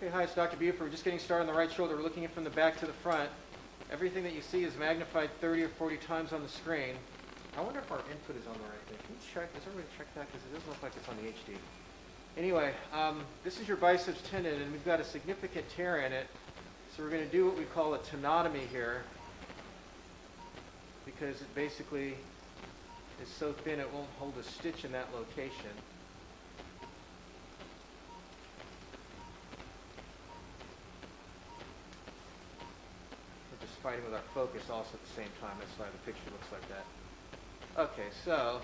Okay, hi, it's Dr. Buford. We're just getting started on the right shoulder. We're looking at from the back to the front. Everything that you see is magnified 30 or 40 times on the screen. I wonder if our input is on the right thing. Can you check? Does everybody check that? Because it doesn't look like it's on the HD. Anyway, this is your biceps tendon, and we've got a significant tear in it. So we're going to do what we call a tenotomy here, because it basically is so thin it won't hold a stitch in that location. We're just fighting with our focus also at the same time. That's why the picture looks like that. Okay, so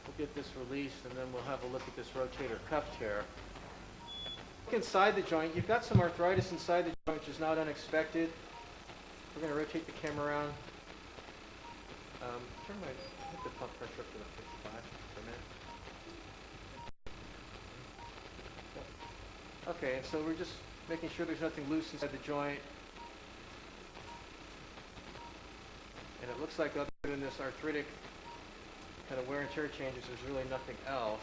we'll get this released, and then we'll have a look at this rotator cuff tear. Look inside the joint. You've got some arthritis inside the joint, which is not unexpected. We're going to rotate the camera around. Hit the pump pressure up to the 55 for a minute. Okay, and so we're just making sure there's nothing loose inside the joint. And it looks like other than this arthritic kind of wear and tear changes, there's really nothing else.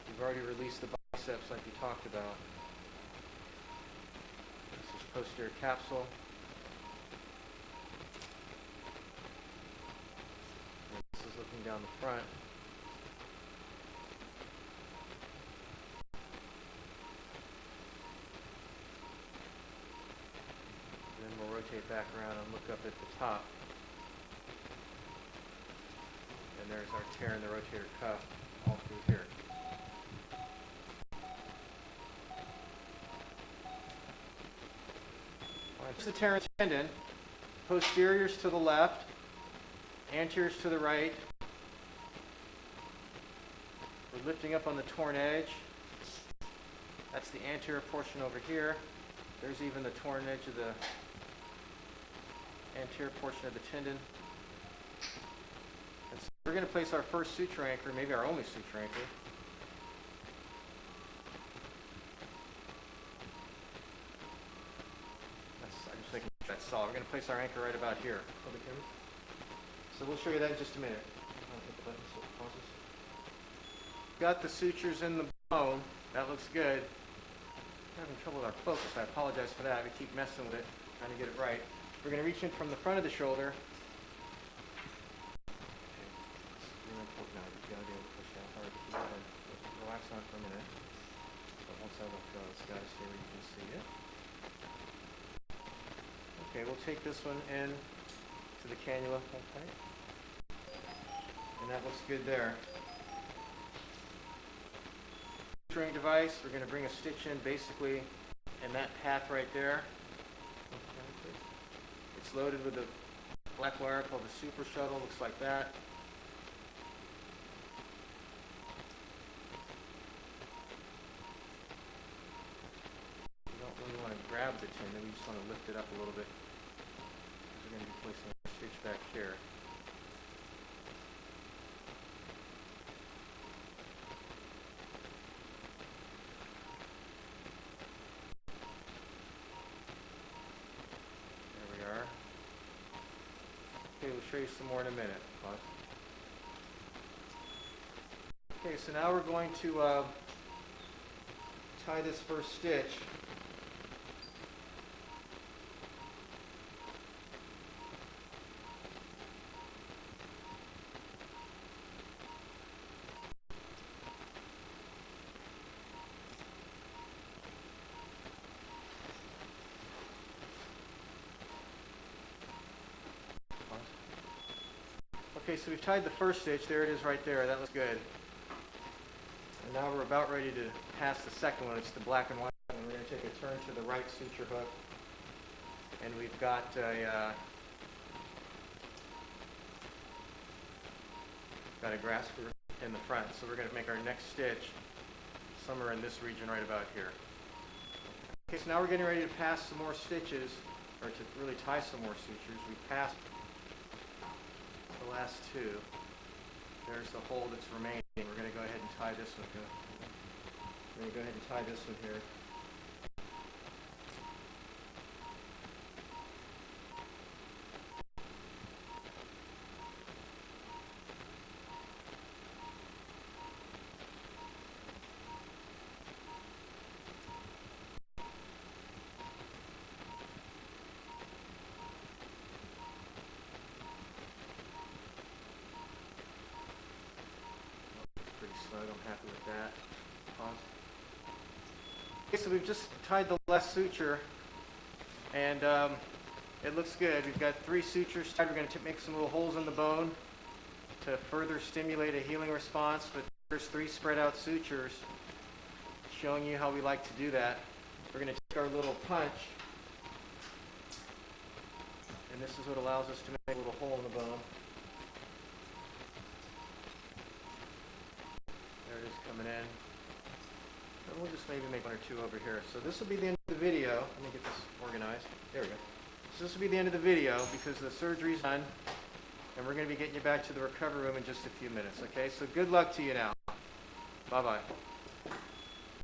We've already released the biceps like we talked about. This is posterior capsule. And this is looking down the front. And then we'll rotate back around and look up at the top. And there's our tear in the rotator cuff all through here. This is the tear in the tendon. Posteriors to the left, anteriors to the right. We're lifting up on the torn edge. That's the anterior portion over here. There's even the torn edge of the anterior portion of the tendon. And so we're going to place our first suture anchor, maybe our only suture anchor. That's solid. We're going to place our anchor right about here. So we'll show you that in just a minute. Hit the button so it pauses. Got the sutures in the bone. That looks good. I'm having trouble with our focus. I apologize for that. We keep messing with it, trying to get it right. We're going to reach in from the front of the shoulder. Relax on it for a minute. But once I let go, it's got to stay where you can see it. Okay, we'll take this one in to the cannula, okay? And that looks good there. Suturing device, we're going to bring a stitch in basically in that path right there. It's loaded with a black wire called the super shuttle, looks like that. We don't really want to grab the tendon, we just want to lift it up a little bit. We're going to be placing a stitch back here. There we are. Okay, we'll show you some more in a minute. Pause. Okay, so now we're going to tie this first stitch. Okay, so we've tied the first stitch. There it is right there. That looks good. And now we're about ready to pass the second one. It's the black and white one. We're going to take a turn to the right suture hook. And we've got a grasper in the front. So we're going to make our next stitch somewhere in this region right about here. Okay, so now we're getting ready to pass some more stitches, or to really tie some more sutures. We passed the last two. There's the hole that's remaining. We're going to go ahead and tie this one here. We're going to go ahead and tie this one here. Pretty snug. I'm happy with that. Pause. Okay, so we've just tied the last suture, and it looks good. We've got 3 sutures tied. We're going to make some little holes in the bone to further stimulate a healing response, but there's 3 spread out sutures showing you how we like to do that. We're going to take our little punch, and this is what allows us to make a little hole in the bone. There it is coming in. And we'll just maybe make 1 or 2 over here. So this will be the end of the video. Let me get this organized. There we go. So this will be the end of the video because the surgery's done, and we're going to be getting you back to the recovery room in just a few minutes. Okay, so good luck to you now. Bye-bye.